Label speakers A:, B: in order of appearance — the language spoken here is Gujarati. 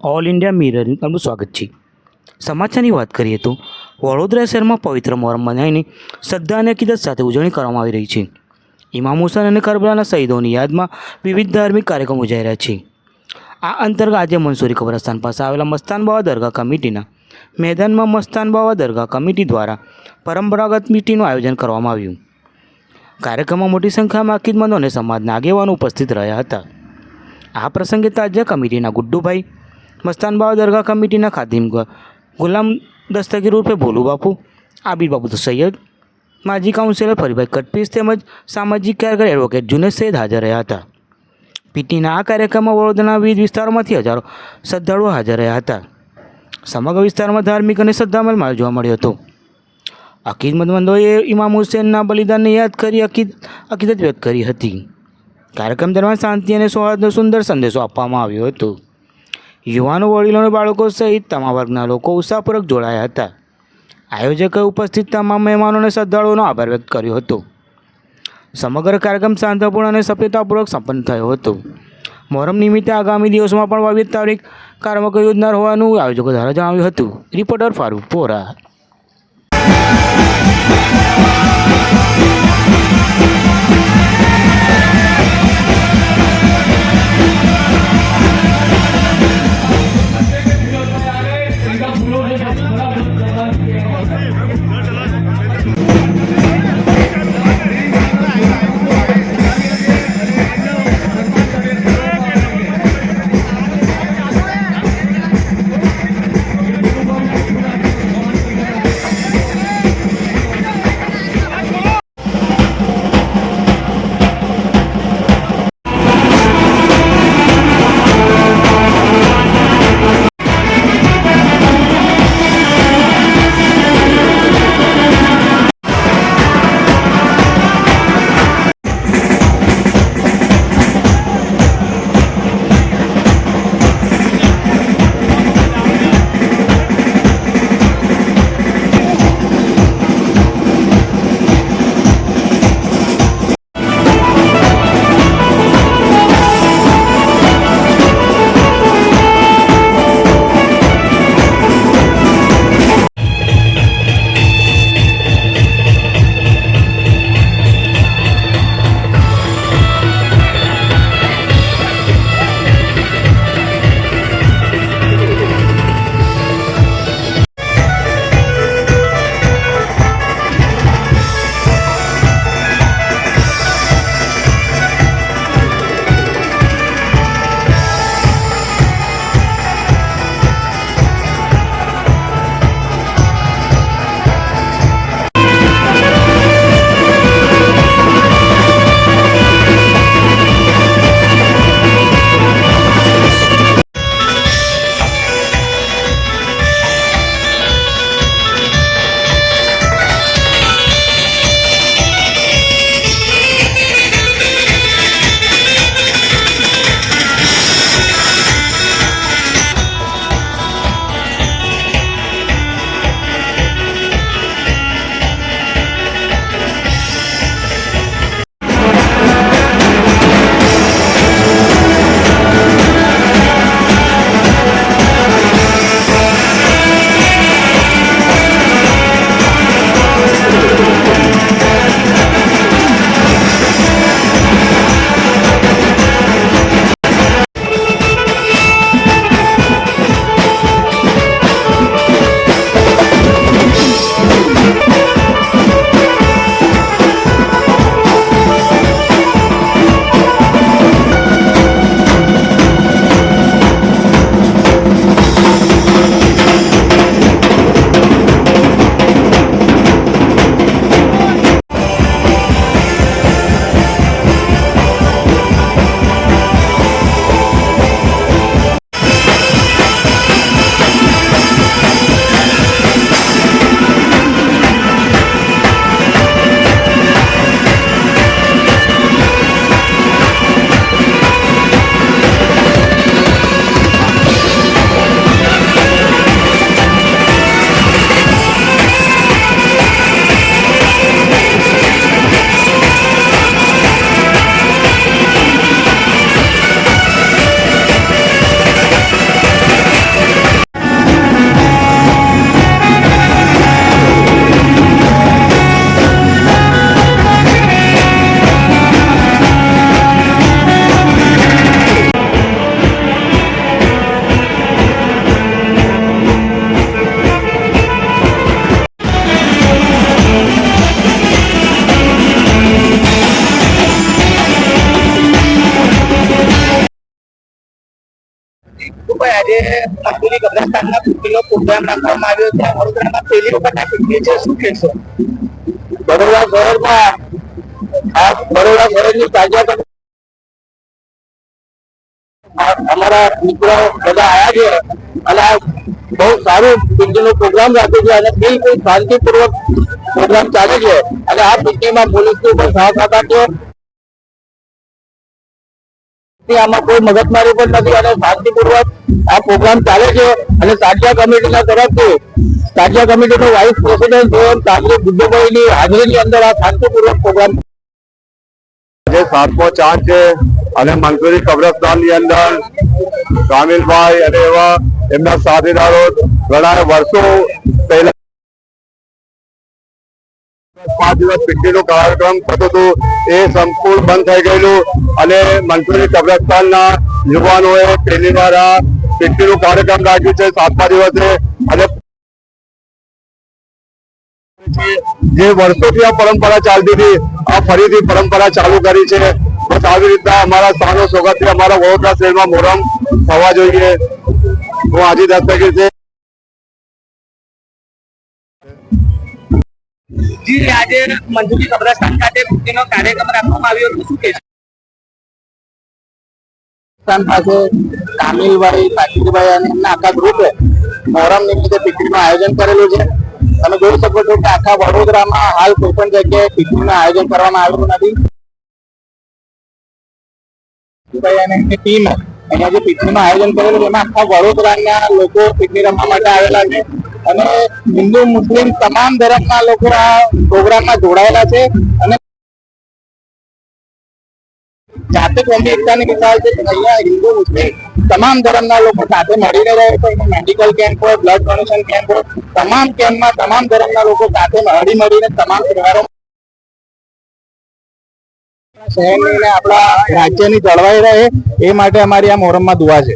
A: ઓલ ઇન્ડિયા મિરરની તમારું સ્વાગત છે. સમાચારની વાત કરીએ તો વડોદરા શહેરમાં પવિત્ર મોહરમ મનાવીને શ્રદ્ધા અને અકીદત સાથે ઉજવણી કરવામાં આવી રહી છે. ઇમામ હુસૈન અને કરબલાના શહીદોની યાદમાં વિવિધ ધાર્મિક કાર્યક્રમો યોજાઈ રહ્યા છે. આ અંતર્ગત આજે મંસૂરી કબ્રસ્તાન પાસે આવેલા મસ્તાન બાવા દરગાહ કમિટીના મેદાનમાં મસ્તાન બાવા દરગાહ કમિટી દ્વારા પરંપરાગત મીટિંગનું આયોજન કરવામાં આવ્યું. કાર્યક્રમમાં મોટી સંખ્યામાં અકીદમંદો અને સમાજના આગેવાનો ઉપસ્થિત રહ્યા હતા. આ પ્રસંગે તાજિયા કમિટીના ગુડ્ડુભાઈ, મસ્તાન બાવા દરગાહ કમિટીના ખાદિમ ગુલામ દસ્તગીર ઉર્ફે ભોલુ બાપુ, આબિદ બાપુ તો સૈયદ, માજી કાઉન્સિલર ફરીભાઈ કટપીસ તેમજ સામાજિક કાર્યકર એડવોકેટ જુનેદ સૈયદ હાજર રહ્યા હતા. પીટીના આ કાર્યક્રમમાં વડોદરાના વિવિધ વિસ્તારોમાંથી હજારો શ્રદ્ધાળુઓ હાજર રહ્યા હતા. સમગ્ર વિસ્તારમાં ધાર્મિક અને શ્રદ્ધામય માહોલ જોવા મળ્યો હતો. અકીદતમંદોએ ઇમામ હુસૈનના બલિદાનને યાદ કરી અકીદત વ્યક્ત કરી હતી. કાર્યક્રમ દરમિયાન શાંતિ અને સૌહાર્દનો સુંદર સંદેશો આપવામાં આવ્યો હતો. યુવાનો, વડીલો અને બાળકો સહિત તમામ વર્ગના લોકો ઉત્સાહપૂર્વક જોડાયા હતા. આયોજકોએ ઉપસ્થિત તમામ મહેમાનો અને શ્રદ્ધાળુઓનો આભાર વ્યક્ત કર્યો હતો. સમગ્ર કાર્યક્રમ શાંતિપૂર્ણ અને સભ્યતાપૂર્વક સંપન્ન થયો હતો. મોહરમ નિમિત્તે આગામી દિવસોમાં પણ વિવિધ ધાર્મિક કાર્યક્રમો યોજનાર હોવાનું આયોજકો દ્વારા જણાવ્યું હતું. રિપોર્ટર ફારૂક પોરા.
B: આજે મંજૂરી કબ્રસ્તાનના પીપળીનો પ્રોગ્રામ રાખવામાં આવ્યો છે. વડોદરામાં પહેલી વખત આ પીપળી છે, શું કહેશો?
C: બરોડા શહેરમાં આ બરોડા શહેરની તાજા અમારા મિત્રો બધા આવ્યા છે અને આ બહુ સારું પિકનિકનો પ્રોગ્રામ રાખ્યો છે અને બિલકુલ શાંતિપૂર્વક પ્રોગ્રામ ચાલે છે અને આ પિકનિકમાં પોલીસનો પણ સાથ આપ્યો છે. આમાં કોઈ મગજમારી પણ નથી અને શાંતિપૂર્વક આ પ્રોગ્રામ ચાલે છે અને તાજિયા કમિટીના તરફથી તાજિયા કમિટીનો વાઇસ પ્રેસિડેન્ટ તાજિયા ગુડ્ડુભાઈની હાજરીની અંદર આ શાંતિપૂર્વક પ્રોગ્રામ
D: આજે 7મો ચાંદ છે અને મંસૂરી કબ્રસ્તાનની અંદર કામિલભાઈ અને એવા એમના સાથીદારો ઘણા વર્ષો પહેલા 5 દિવસ પિકનિકનો કાર્યક્રમ થતો હતો એ સંપૂર્ણ બંધ થઈ ગયેલું અને મંસૂરી કબ્રસ્તાનના યુવાનોએ પહેલી વાર આ પિકનિકનો કાર્યક્રમ રાખ્યું છે 7મા દિવસે અને જે વર્ષોથી આ પરંપરા ચાલતી હતી આ ફરીથી પરંપરા ચાલુ કરી છે. બસ આવી રીતના અમારા સ્થાનો સોગતથી અમારા વડોદરા શહેરમાં મોહરમ થવા જોઈએ. હું આજે દસ્તગીર છે.
B: જી, આજે મંજૂરી કબ્રસ્તાન ખાતે પીપળીનો કાર્યક્રમ રાખવામાં આવ્યો હતો, શું કહેશો?
C: પાસે કામિલભાઈ, પાટીલભાઈ અને એમના આખા ગ્રુપે મોહરમ નિમિત્તે પિકનિકનું આયોજન કરેલું છે. તમે જોઈ શકો છો કે આખા વડોદરામાં હાલ કોઈ પણ જગ્યાએ પિકનિકનું આયોજન કરવામાં આવેલું નથી. અને એમની ટીમ અહીંયા જે પિકનિકનું આયોજન કરેલું છે એમાં આખા વડોદરાના લોકો પિકનિક રમવા માટે આવેલા છે અને હિન્દુ મુસ્લિમ તમામ ધર્મના લોકો આ પ્રોગ્રામમાં જોડાયેલા છે અને જાતે કોમી એકતાની મિસાલ છે કે અહીંયા હિન્દુ મુસ્લિમ તમામ ધર્મના લોકો સાથે મળીને રહે છે. મેડિકલ કેમ્પ હોય, બ્લડ ડોનેશન કેમ્પ હોય, તમામ કેમ્પમાં તમામ ધર્મના લોકો સાથે મળીને તમામ તહેવારો શહેરની ને આપણા રાજ્યની જળવાઈ રહે એ માટે અમારી આ મોહરમમાં દુઆ છે.